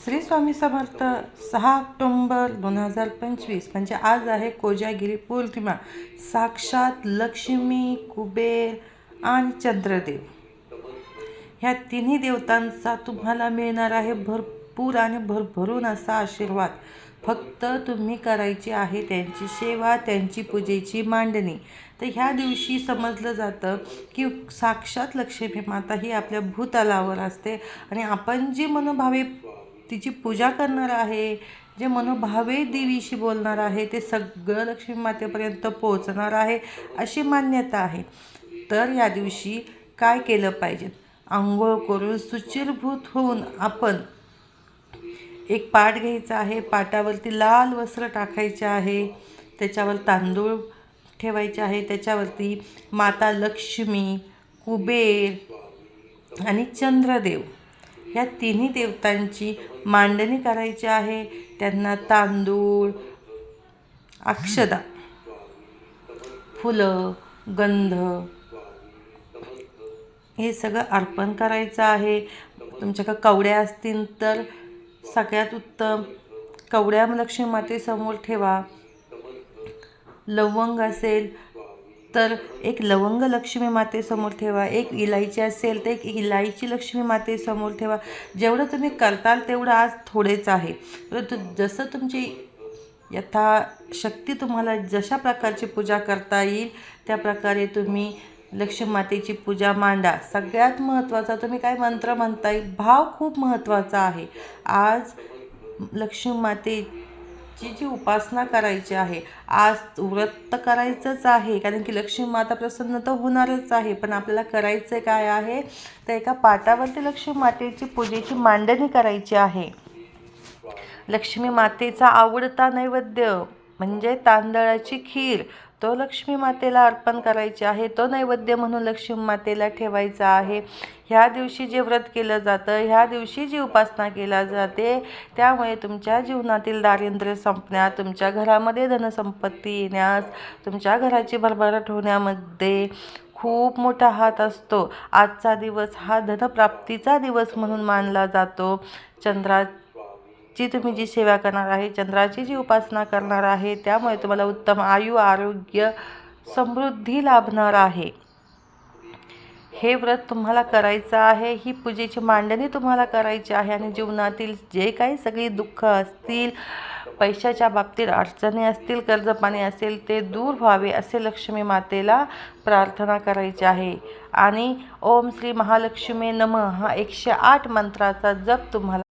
श्री स्वामी समर्थ. 6 ऑक्टोंबर 2025 म्हणजे आज आहे कोजागिरी पौर्णिमा. साक्षात लक्ष्मी, कुबेर आणि चंद्रदेव ह्या तिन्ही देवतांचा तुम्हाला मिळणार आहे भरपूर आणि भरभरून असा आशीर्वाद. फक्त तुम्ही करायची आहे त्यांची सेवा, त्यांची पूजेची मांडणी. तर ह्या दिवशी समजलं जातं की साक्षात लक्ष्मी माता ही आपल्या भूतलावर असते आणि आपण जी मनोभावे तिची पूजा करणार आहे, जे मनोभावे देवीशी बोलणार आहे, ते सगळं लक्ष्मी मातेपर्यंत पोहोचणार आहे अशी मान्यता आहे. तर या दिवशी काय केलं पाहिजे? आंघोळ करून शुचिर्भूत होऊन आपण एक पाट घ्यायचा आहे. पाटावरती लाल वस्त्र टाकायचे आहे. त्याच्यावर तांदूळ ठेवायचे आहे. त्याच्यावरती माता लक्ष्मी, कुबेर आणि चंद्रदेव ह्या तिन्ही देवतांची मांडणी करायची आहे. त्यांना तांदूळ, अक्षदा, फुलं, गंध हे सगळं अर्पण करायचं आहे. तुमच्याकडे कवड्या असतील तर सगळ्यात उत्तम. कवड्या लक्ष्मी मातेसमोर ठेवा. लवंग असेल तर एक लवंग लक्ष्मी मातेसमोर ठेवा. एक इलायची असेल तर एक इलायची लक्ष्मी मातेसमोर ठेवा. जेवढं तुम्ही करताल तेवढं आज थोडेच आहे, परंतु जसं तुमची यथाशक्ती तुम्हाला जशा प्रकारची पूजा करता येईल त्या प्रकारे तुम्ही लक्ष्मी मातेची पूजा मांडा. सगळ्यात महत्त्वाचा तुम्ही काय मंत्र म्हणता येईल, भाव खूप महत्त्वाचा आहे. आज लक्ष्मी मातेची जी उपासना करायची आहे, आज व्रत करायचंच आहे, कारण की लक्ष्मी माता प्रसन्न तर होणारच आहे. पण आपल्याला करायचं काय आहे, तर एका पाटावरती लक्ष्मी मातेची पूजेची मांडणी करायची आहे. लक्ष्मी मातेचा आवडता नैवेद्य म्हणजे तांदळाची खीर, तो लक्ष्मी मातेला अर्पण करायचे आहे. तो नैवेद्य म्हणून लक्ष्मी मातेला ठेवायचा आहे. ह्या दिवशी जे व्रत केलं जातं, ह्या दिवशी जी उपासना केली जाते, त्यामुळे तुमच्या जीवनातील दारिद्र्य संपण्यास, तुमच्या घरामध्ये धनसंपत्ती येण्यास, तुमच्या घराची भरभराट होण्यामध्ये खूप मोठा हात असतो. आजचा दिवस हा धनप्राप्तीचा दिवस म्हणून मानला जातो. चंद्राची तुम्ही जी सेवा करणार आहे, चंद्राची जी उपासना करणार आहे, त्यामुळे तुम्हाला उत्तम आयु, आरोग्य, समृद्धी लाभणार आहे. हे व्रत तुम्हाला करायचं आहे. ही पूजेची मांडणी तुम्हाला करायची आहे आणि जीवनातील जे काही सगळी दुःख असतील, पैशाच्या बाबतीत अडचणी असतील, कर्जपाणी असेल, ते दूर व्हावे असे लक्ष्मी मातेला प्रार्थना करायची आहे. आणि ओम श्री महालक्ष्मी नमः हा 108 मंत्राचा जप तुम्हाला